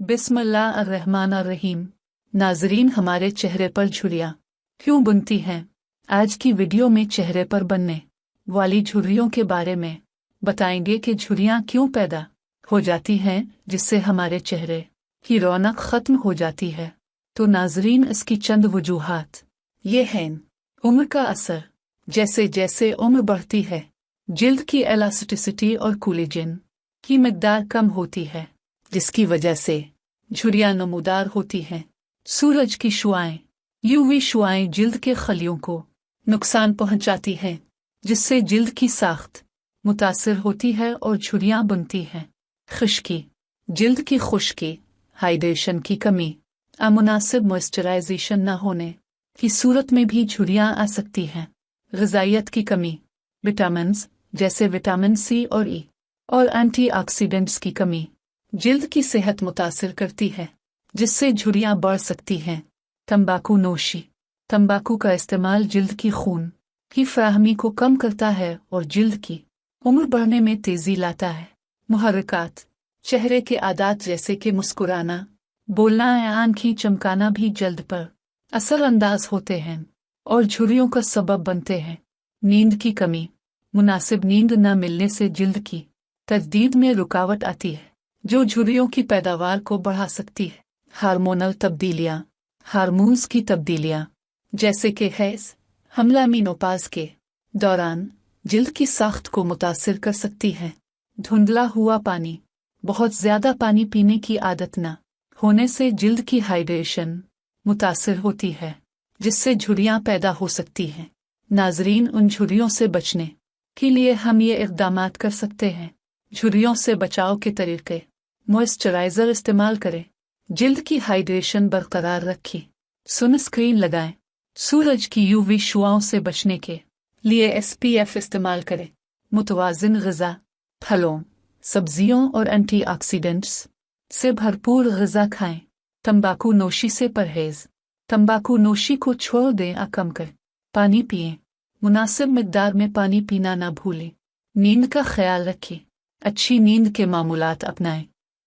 बिस्मिल्लाहिर्रहमानिर्रहीम। नाजरीन, हमारे चेहरे पर झुर्रियाँ क्यों बनती हैं? आज की वीडियो में चेहरे पर बनने वाली झुर्रियों के बारे में बताएंगे कि झुर्रियाँ क्यों पैदा हो जाती हैं, जिससे हमारे चेहरे की रौनक खत्म हो जाती है। तो नाजरीन, इसकी चंद वजूहात ये हैं। उम्र का असर। जैसे जैसे उम्र बढ़ती है, जिल्द की एलास्टिसिटी और कोलेजन की मिकदार कम होती है, जिसकी वजह से झुर्रियाँ नमूदार होती हैं। सूरज की शुआएं। यूवी शुआएं जिल्द के खलियों को नुकसान पहुंचाती हैं, जिससे जिल्द की साख्त मुतासिर होती है और झुर्रियाँ बनती हैं। खुश्की। जिल्द की खुश्की, हाइड्रेशन की कमी, अमुनासिब मॉइस्चराइजेशन न होने की सूरत में भी झुर्रियाँ आ सकती हैं। ग़िज़ाइयत की कमी। विटामिन्स जैसे विटामिन सी और ई और एंटीऑक्सीडेंट्स की कमी जिल्द की सेहत मुतासिर करती है, जिससे झुर्रियाँ बढ़ सकती हैं। तंबाकू नोशी। तंबाकू का इस्तेमाल जिल्द की खून की फराहमी को कम करता है और जिल्द की उम्र बढ़ने में तेज़ी लाता है। मुहर्रिकात। चेहरे के आदात जैसे कि मुस्कुराना, बोलना या आँखें चमकाना भी जल्द पर असरअंदाज होते हैं और झुर्रियों का सबब बनते हैं। नींद की कमी। मुनासिब नींद न मिलने से जिल्द की तजदीद में रुकावट आती है, जो झुर्रियों की पैदावार को बढ़ा सकती है। हार्मोनल तब्दीलियाँ। हार्मोन्स की तब्दीलियाँ जैसे कि हैज़, हमला मीनोपाज के दौरान जिल्द की साख्त को मुतासिर कर सकती हैं। धुंधला हुआ पानी। बहुत ज़्यादा पानी पीने की आदत न होने से जिल्द की हाइड्रेशन मुतासिर होती है, जिससे झुर्रियाँ पैदा हो सकती हैं। नाजरीन, उन झुर्रियों से बचने के लिए हम ये इक़दामात कर सकते हैं। झुर्रियों से बचाव के तरीके। मॉइस्चराइज़र इस्तेमाल करें। जिल्द की हाइड्रेशन बरकरार रखें। सनस्क्रीन लगाएं। सूरज की यूवी शुआओं से बचने के लिए SPF इस्तेमाल करें। मुतवाज़िन ग़िज़ा। फलों, सब्जियों और एंटीऑक्सीडेंट्स से भरपूर ग़िज़ा खाएं। तंबाकू नोशी से परहेज़। तंबाकू नोशी को छोड़ दें या कम करें। पानी पिएं। मुनासिब मिक़दार में पानी पीना ना भूलें। नींद का ख्याल रखें। अच्छी नींद के मामूलात अपनाएं।